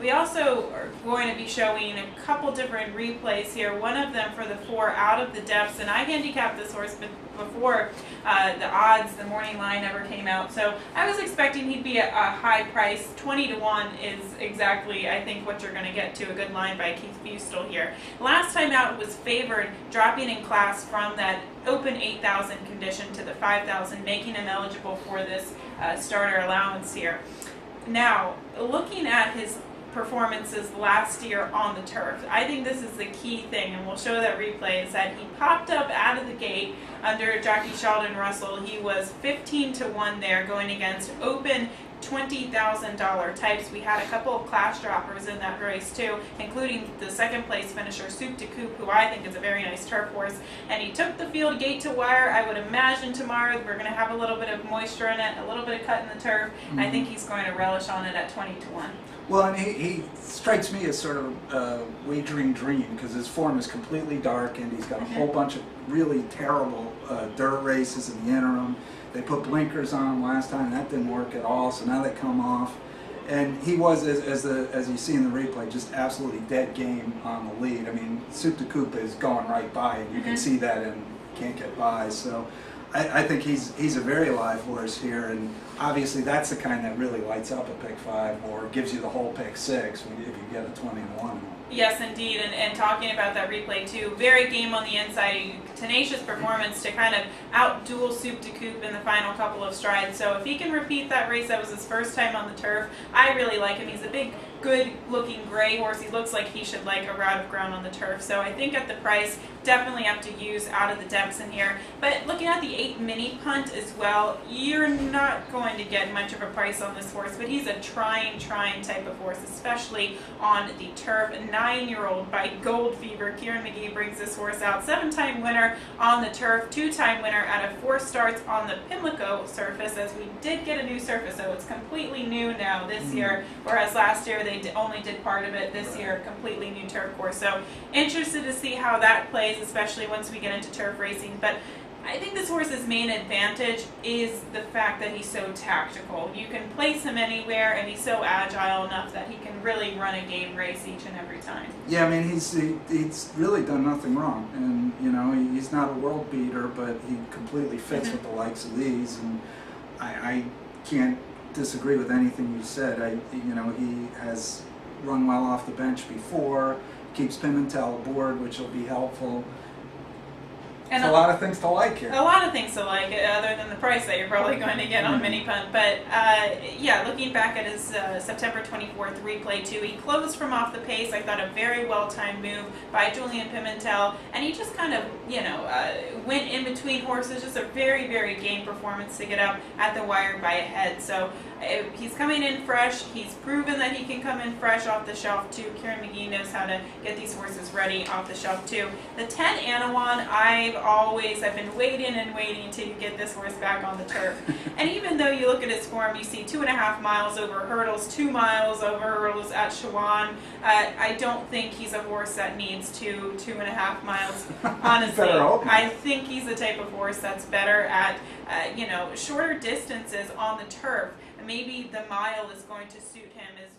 We also are going to be showing a couple different replays here. One of them for the 4 out of the depths, and I handicapped this horse before the odds, the morning line ever came out. So I was expecting he'd be a high price. 20 to 1 is exactly, I think, what you're going to get to a good line by Keith Fustel here. Last time out was favored, dropping in class from that open 8,000 condition to the 5,000, making him eligible for this starter allowance here. Now, looking at his performances last year on the turf, I think this is the key thing, and we'll show that replay, is that he popped up out of the gate under jockey Sheldon Russell. He was 15 to 1 there, going against open $20,000 types. We had a couple of class droppers in that race too, including the second place finisher Soup to Coupe, who I think is a very nice turf horse, and he took the field gate to wire. I would imagine tomorrow we're going to have a little bit of moisture in it, a little bit of cut in the turf. I think he's going to relish on it at 20 to 1. Well, and he strikes me as sort of a wagering dream, because his form is completely dark, and he's got a whole bunch of really terrible dirt races in the interim. They put blinkers on him last time, and that didn't work at all, so now they come off. And he was, as you see in the replay, just absolutely dead game on the lead. I mean, Soup de Coupe is going right by, and you can see that and can't get by. So I think he's a very live horse here, and obviously that's the kind that really lights up a pick 5 or gives you the whole pick 6 if you get a 20 to 1. Yes, indeed, and talking about that replay too, very game on the inside, tenacious performance to kind of out-duel Soup de Coupe in the final couple of strides. So if he can repeat that race, that was his first time on the turf, I really like him. He's a big, good-looking gray horse. He looks like he should like a route of ground on the turf. So I think at the price, definitely have to use out of the depths in here. But looking at the 8 mini punt as well, you're not going to get much of a price on this horse, but he's a trying type of horse, especially on the turf. A 9-year-old by Gold Fever. Kieran McGee brings this horse out. 7-time winner on the turf, 2-time winner out of 4 starts on the Pimlico surface, as we did get a new surface, so it's completely new now this year, whereas last year they only did part of it. This year, completely new turf course. So interested to see how that plays, especially once we get into turf racing. But I think this horse's main advantage is the fact that he's so tactical. You can place him anywhere, and he's so agile enough that he can really run a game race each and every time. Yeah, I mean, he's really done nothing wrong, and you know, he's not a world beater, but he completely fits with the likes of these, and I can't disagree with anything you said. You know, he has run well off the bench before, keeps Pimentel aboard, which will be helpful. And a lot of things to like here. A lot of things to like, other than the price that you're probably going to get on mini punt. But yeah, looking back at his September 24th replay too, he closed from off the pace. I thought a very well-timed move by Julian Pimentel, and he just kind of, you know, went in between horses. Just a very game performance to get up at the wire by a head. So he's coming in fresh. He's proven that he can come in fresh off the shelf too. Kieran McGee knows how to get these horses ready off the shelf too. The 10 Anawan, I've been waiting to get this horse back on the turf. And even though you look at his form, you see 2.5 miles over hurdles, 2 miles over hurdles at Shawan. I don't think he's a horse that needs 2.5 miles. Honestly, I think he's the type of horse that's better at you know, shorter distances on the turf. Maybe the mile is going to suit him as